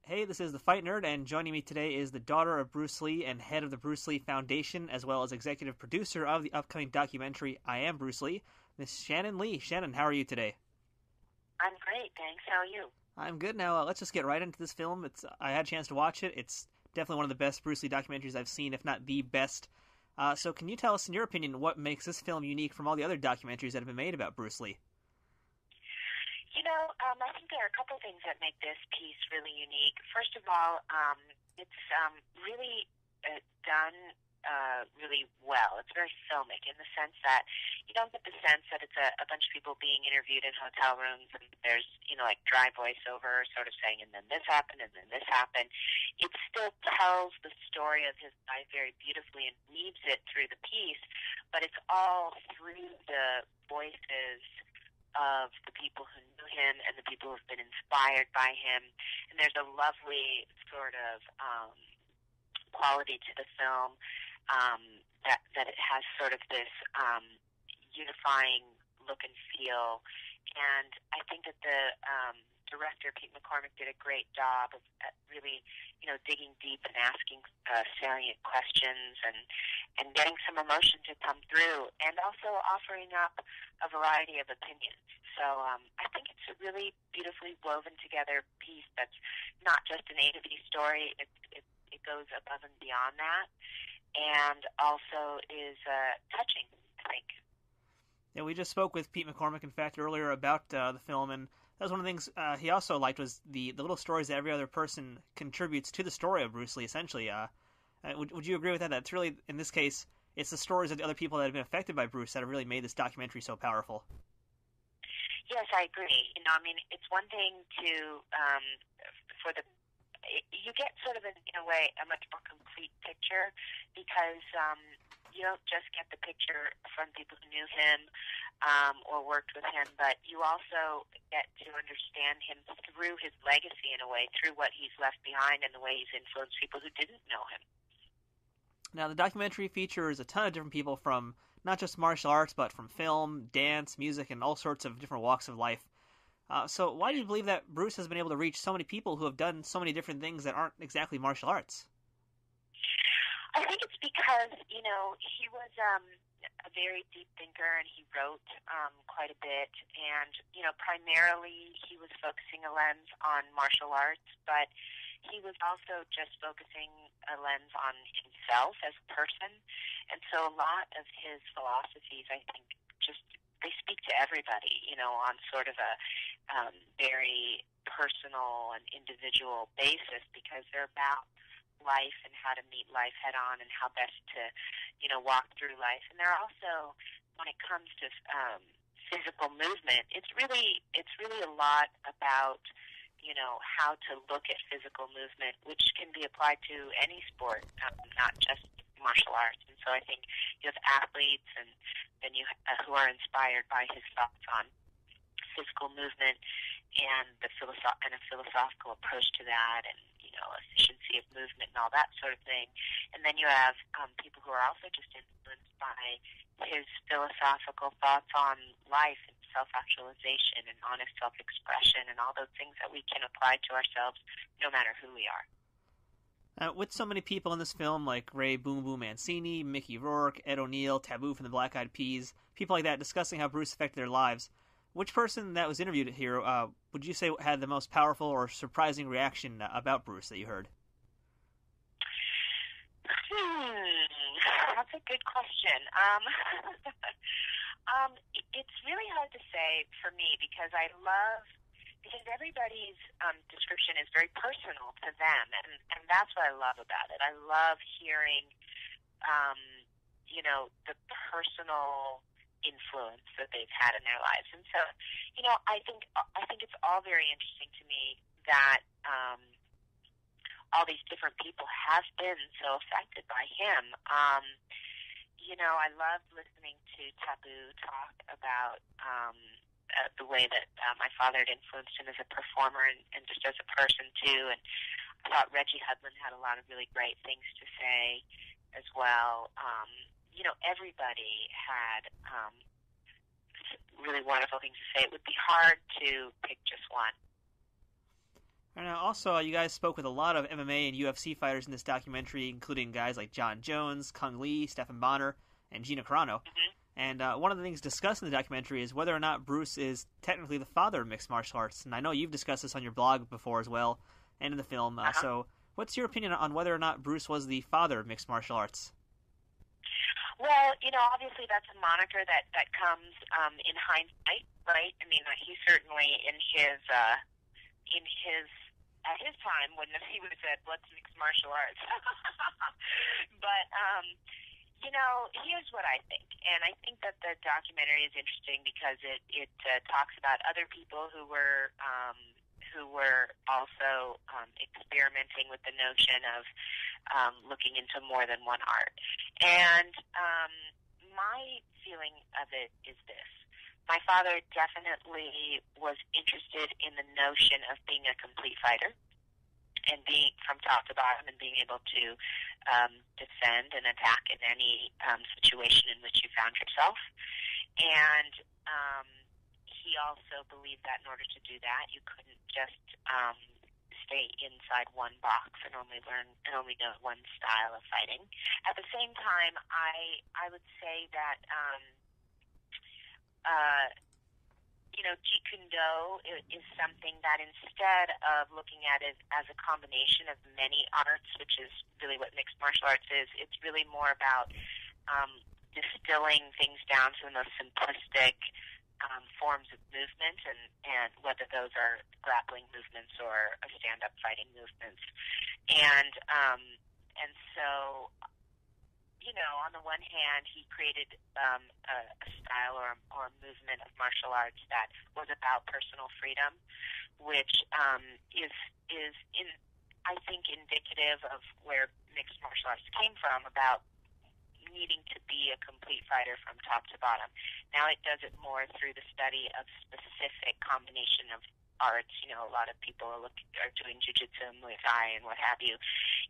Hey, this is the Fight Nerd, and joining me today is the daughter of Bruce Lee and head of the Bruce Lee Foundation, as well as executive producer of the upcoming documentary I Am Bruce Lee, Miss Shannon Lee. Shannon, how are you today? I'm great, thanks. How are you? I'm good now. Let's just get right into this film. I had a chance to watch it. It's definitely one of the best Bruce Lee documentaries I've seen, if not the best. So can you tell us, in your opinion, what makes this film unique from all the other documentaries that have been made about Bruce Lee? I think there are a couple things that make this piece really unique. First of all, it's really done really well. It's very filmic in the sense that you don't get the sense that it's a bunch of people being interviewed in hotel rooms and there's, like dry voiceover sort of saying, and then this happened, and then this happened. It still tells the story of his life very beautifully and weaves it through the piece, but it's all through the voices of the people who knew him and the people who've been inspired by him. And there's a lovely sort of quality to the film that it has sort of this unifying look and feel. And I think that the director, Pete McCormick, did a great job of really, digging deep and asking salient questions and getting some emotion to come through, and also offering up a variety of opinions. So I think it's a really beautifully woven together piece that's not just an A to B story. It goes above and beyond that, and also is touching, I think. Yeah, we just spoke with Pete McCormick, in fact, earlier about the film, and that was one of the things he also liked was the little stories that every other person contributes to the story of Bruce Lee, essentially. Would you agree with that? That's really, in this case, it's the stories of the other people that have been affected by Bruce that have really made this documentary so powerful. Yes, I agree. It's one thing to, you get sort of, in a way, a much more complete picture because you don't just get the picture from people who knew him or worked with him, but you also get to understand him through his legacy in a way, through what he's left behind and the way he's influenced people who didn't know him. Now, the documentary features a ton of different people from not just martial arts, but from film, dance, music, and all sorts of different walks of life. So why do you believe that Bruce has been able to reach so many people who have done so many different things that aren't exactly martial arts? I think it's because, he was a very deep thinker and he wrote quite a bit. And, primarily he was focusing a lens on martial arts, but he was also just focusing a lens on himself as a person. And so a lot of his philosophies, I think, they speak to everybody, on sort of a very personal and individual basis because they're about life and how to meet life head on and how best to, walk through life. And they're also, when it comes to physical movement, it's really a lot about, how to look at physical movement, which can be applied to any sport, not just martial arts. And so I think you have athletes and then you who are inspired by his thoughts on physical movement and a philosophical approach to that, and efficiency of movement and all that sort of thing. And then you have people who are also just influenced by his philosophical thoughts on life and self-actualization and honest self-expression and all those things that we can apply to ourselves no matter who we are. With so many people in this film, like Ray Boom Boom Mancini, Mickey Rourke, Ed O'Neill, Taboo from the Black Eyed Peas, people like that discussing how Bruce affected their lives, which person that was interviewed here would you say had the most powerful or surprising reaction about Bruce that you heard? That's a good question. It's really hard to say for me because everybody's description is very personal to them, and that's what I love about it. I love hearing, the personal influence that they've had in their lives, and so, I think it's all very interesting to me that all these different people have been so affected by him. I loved listening to Taboo talk about the way that my father had influenced him as a performer and just as a person too. And I thought Reggie Hudlin had a lot of really great things to say as well. Everybody had really wonderful things to say. It would be hard to pick just one. And also, you guys spoke with a lot of MMA and UFC fighters in this documentary, including guys like John Jones, Kung Lee, Stephan Bonner, and Gina Carano. Mm-hmm. And one of the things discussed in the documentary is whether or not Bruce is technically the father of mixed martial arts. And I know you've discussed this on your blog before as well, and in the film. So what's your opinion on whether or not Bruce was the father of mixed martial arts? Well, obviously that's a moniker that comes in hindsight, right? I mean, he certainly at his time he would have said, "What's mixed martial arts?" But here's what I think, and I think that the documentary is interesting because it talks about other people who were also experimenting with the notion of looking into more than one art. And my feeling of it is this. My father definitely was interested in the notion of being a complete fighter and being from top to bottom and being able to defend and attack in any situation in which you found yourself. And he also believed that in order to do that, you couldn't just stay inside one box and only know one style of fighting. At the same time, I would say that Jeet Kune Do is something that instead of looking at it as a combination of many arts, which is really what mixed martial arts is, it's really more about distilling things down to the most simplistic forms of movement, and whether those are grappling movements or stand-up fighting movements. And so, on the one hand, he created a style or movement of martial arts that was about personal freedom, which is I think, indicative of where mixed martial arts came from, about needing to be a complete fighter from top to bottom. Now it does it more through the study of specific combination of arts. A lot of people are doing jiu-jitsu and Muay Thai and what have you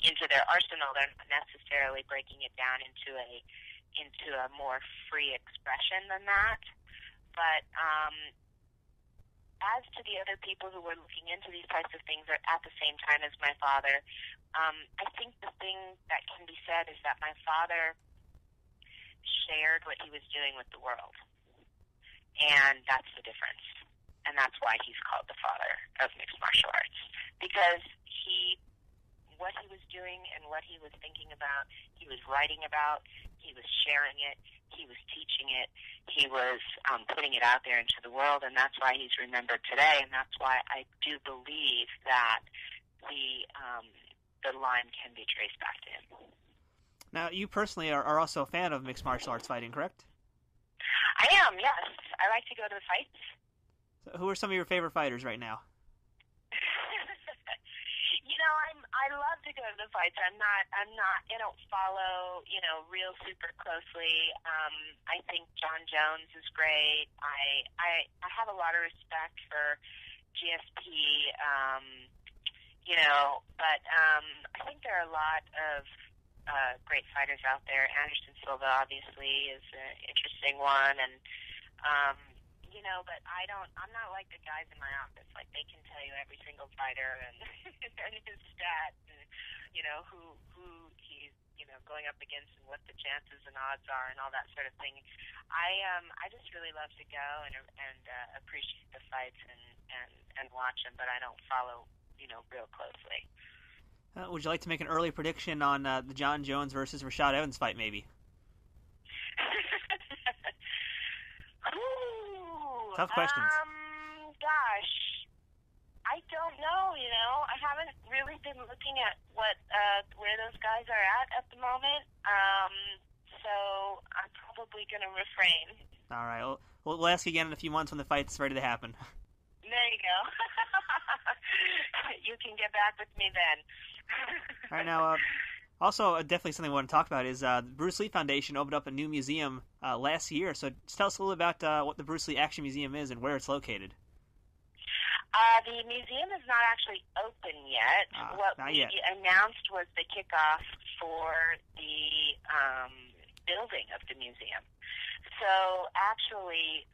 into their arsenal. They're not necessarily breaking it down into a more free expression than that. But as to the other people who were looking into these types of things at the same time as my father, I think the thing that can be said is that my father shared what he was doing with the world. And that's the difference. And that's why he's called the father of mixed martial arts. Because what he was doing and what he was thinking about, he was writing about, he was sharing it, he was teaching it, he was putting it out there into the world, and that's why he's remembered today, and that's why I do believe that the line can be traced back to him. Now, you personally are also a fan of mixed martial arts fighting, correct? I am, yes. I like to go to the fights. So who are some of your favorite fighters right now? I love to go to the fights. I don't follow, real super closely. I think John Jones is great. I have a lot of respect for GSP, but I think there are a lot of great fighters out there. Anderson Silva obviously is an interesting one, and but I'm not like the guys in my office. Like, they can tell you every single fighter and and his stat, and who he's going up against and what the chances and odds are and all that sort of thing. I just really love to go and appreciate the fights and watch them, but I don't follow real closely. Would you like to make an early prediction on the John Jones versus Rashad Evans fight, maybe? Tough questions. Gosh, I don't know. I haven't really been looking at where those guys are at the moment. So I'm probably going to refrain. All right. Well, we'll ask again in a few months when the fight's ready to happen. There you go. You can get back with me then. All right, now, also definitely something I want to talk about is the Bruce Lee Foundation opened up a new museum last year. So just tell us a little about what the Bruce Lee Action Museum is and where it's located. The museum is not actually open yet. What not we yet. announced was the kickoff for the building of the museum. So actually,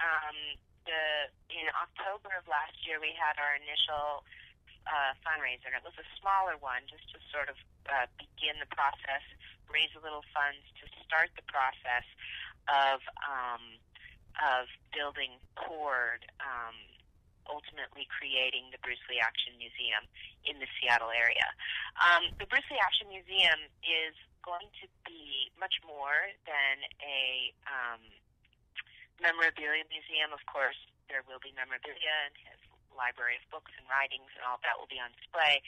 in October of last year, we had our initial fundraiser, and it was a smaller one, just to sort of begin the process, raise a little funds to start the process of building toward ultimately creating the Bruce Lee Action Museum in the Seattle area. The Bruce Lee Action Museum is going to be much more than a memorabilia museum. Of course, there will be memorabilia, and his library of books and writings and all that will be on display.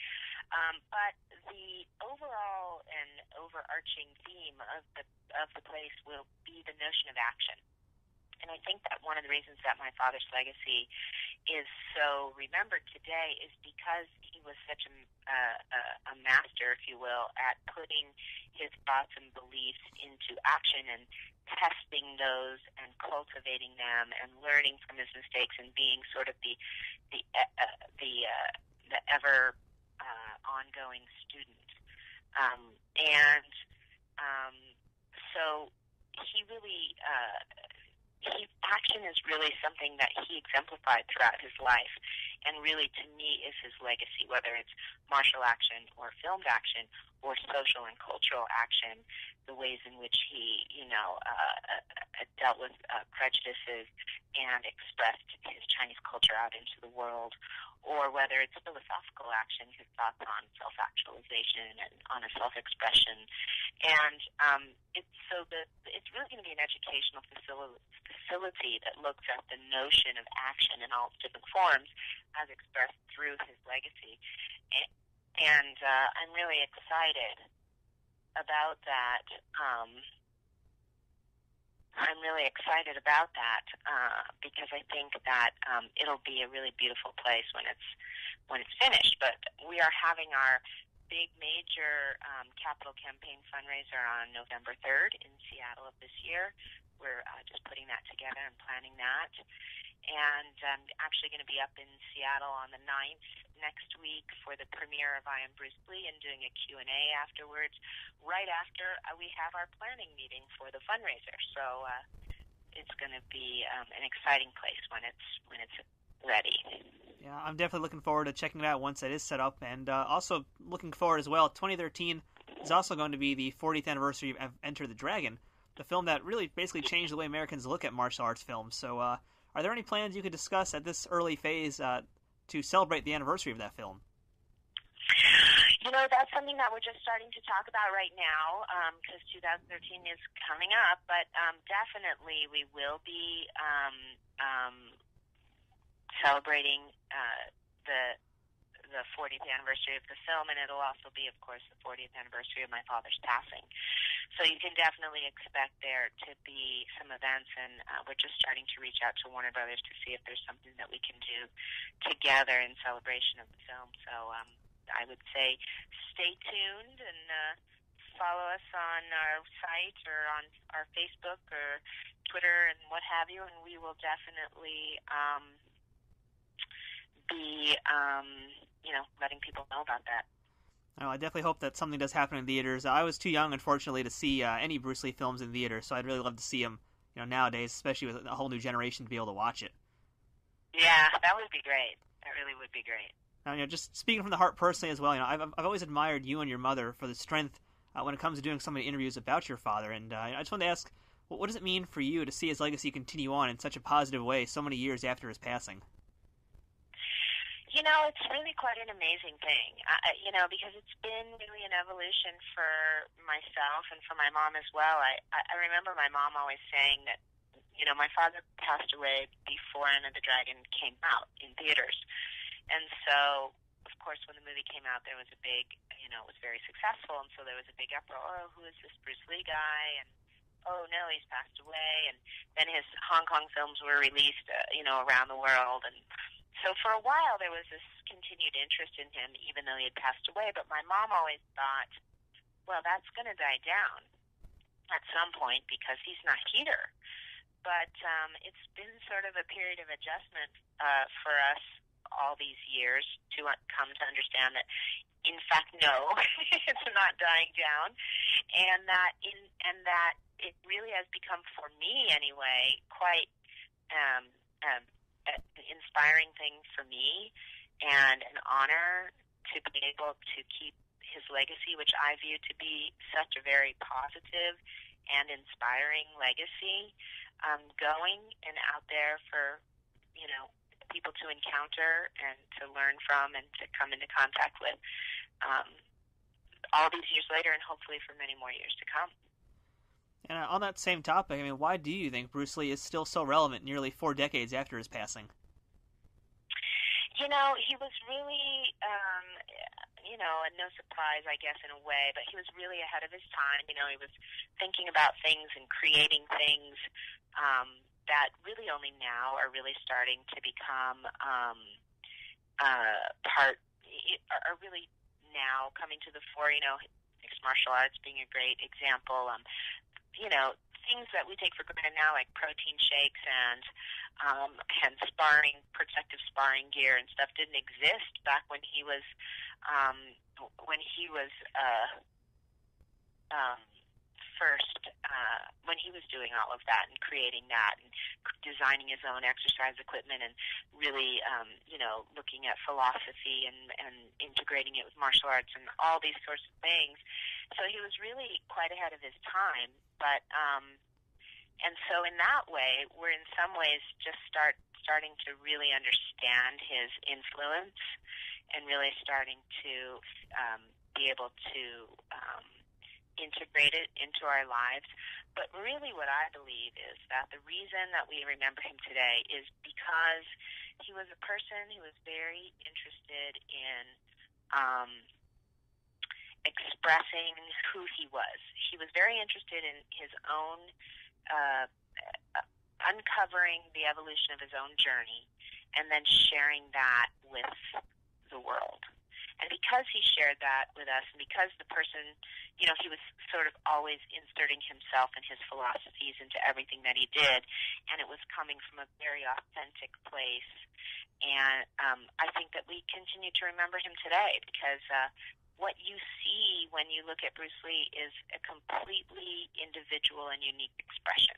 But the overall and overarching theme of the place will be the notion of action. And I think that one of the reasons that my father's legacy is so remembered today is because he was such a master, if you will, at putting his thoughts and beliefs into action and testing those and cultivating them and learning from his mistakes and being sort of the ever ongoing student. So he really. Action is really something that he exemplified throughout his life, and really, to me, is his legacy, whether it's martial action or filmed action or social and cultural action, the ways in which he, dealt with prejudices and expressed his Chinese culture out into the world, or whether it's philosophical action, his thoughts on self-actualization and on a self-expression. And it's really going to be an educational facility that looks at the notion of action in all its different forms as expressed through his legacy. And I'm really excited about that. Because I think that it'll be a really beautiful place when it's finished. But we are having our big major capital campaign fundraiser on November 3rd in Seattle of this year. We're just putting that together and planning that. And I'm actually going to be up in Seattle on the 9th next week for the premiere of I Am Bruce Lee and doing a Q&A afterwards, right after we have our planning meeting for the fundraiser. So it's going to be an exciting place when it's ready. Yeah, I'm definitely looking forward to checking it out once it is set up, and also looking forward as well. 2013 is also going to be the 40th anniversary of Enter the Dragon, the film that really basically changed the way Americans look at martial arts films. So are there any plans you could discuss at this early phase to celebrate the anniversary of that film? That's something that we're just starting to talk about right now, because 2013 is coming up, but definitely we will be celebrating the 40th anniversary of the film, and it'll also be, of course, the 40th anniversary of my father's passing. So you can definitely expect there to be some events, and we're just starting to reach out to Warner Brothers to see if there's something that we can do together in celebration of the film. So I would say stay tuned and follow us on our site or on our Facebook or Twitter and what have you, and we will definitely be letting people know about that. Oh, I definitely hope that something does happen in theaters. I was too young, unfortunately, to see any Bruce Lee films in theaters, so I'd really love to see them, nowadays, especially with a whole new generation to be able to watch it. Yeah, that would be great. That really would be great. Now, just speaking from the heart personally as well, I've always admired you and your mother for the strength when it comes to doing so many interviews about your father, and I just wanted to ask, what does it mean for you to see his legacy continue on in such a positive way so many years after his passing? It's really quite an amazing thing, because it's been really an evolution for myself and for my mom as well. I remember my mom always saying that, my father passed away before Enter the Dragon came out in theaters. And so, of course, when the movie came out, there was a big, it was very successful, and so there was a big uproar, oh, who is this Bruce Lee guy? And, oh, no, he's passed away. And then his Hong Kong films were released, around the world, and so for a while, there was this continued interest in him, even though he had passed away. But my mom always thought, well, that's going to die down at some point because he's not here. But it's been sort of a period of adjustment for us all these years to come to understand that, in fact, no, it's not dying down, and that it really has become, for me anyway, quite an inspiring thing for me and an honor to be able to keep his legacy, which I view to be such a very positive and inspiring legacy, going and out there for, people to encounter and to learn from and to come into contact with, all these years later, and hopefully for many more years to come. And on that same topic, I mean, why do you think Bruce Lee is still so relevant nearly 4 decades after his passing? He was really, no surprise, I guess, in a way, but he was really ahead of his time. He was thinking about things and creating things that really only now are really starting to become are really now coming to the fore. Mixed martial arts being a great example. Things that we take for granted now, like protein shakes and sparring, protective sparring gear and stuff, didn't exist back when he was when he was doing all of that and creating that and designing his own exercise equipment and really looking at philosophy and integrating it with martial arts and all these sorts of things. So he was really quite ahead of his time, but and so in that way, we're in some ways just starting to really understand his influence and really starting to be able to integrate it into our lives. But really what I believe is that the reason that we remember him today is because he was a person who was very interested in expressing who he was. He was very interested in his own uncovering the evolution of his own journey and then sharing that with the world. And because he shared that with us, and because the person, he was sort of always inserting himself and his philosophies into everything that he did, and it was coming from a very authentic place. And I think that we continue to remember him today because what you see when you look at Bruce Lee is a completely individual and unique expression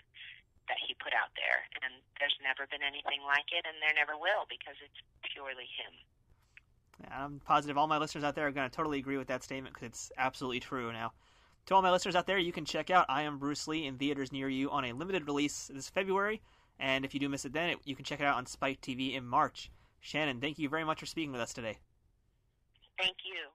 that he put out there. And there's never been anything like it, and there never will, because it's purely him. I'm positive all my listeners out there are going to totally agree with that statement because it's absolutely true. Now, to all my listeners out there, you can check out I Am Bruce Lee in theaters near you on a limited release this February. And if you do miss it then, you can check it out on Spike TV in March. Shannon, thank you very much for speaking with us today. Thank you.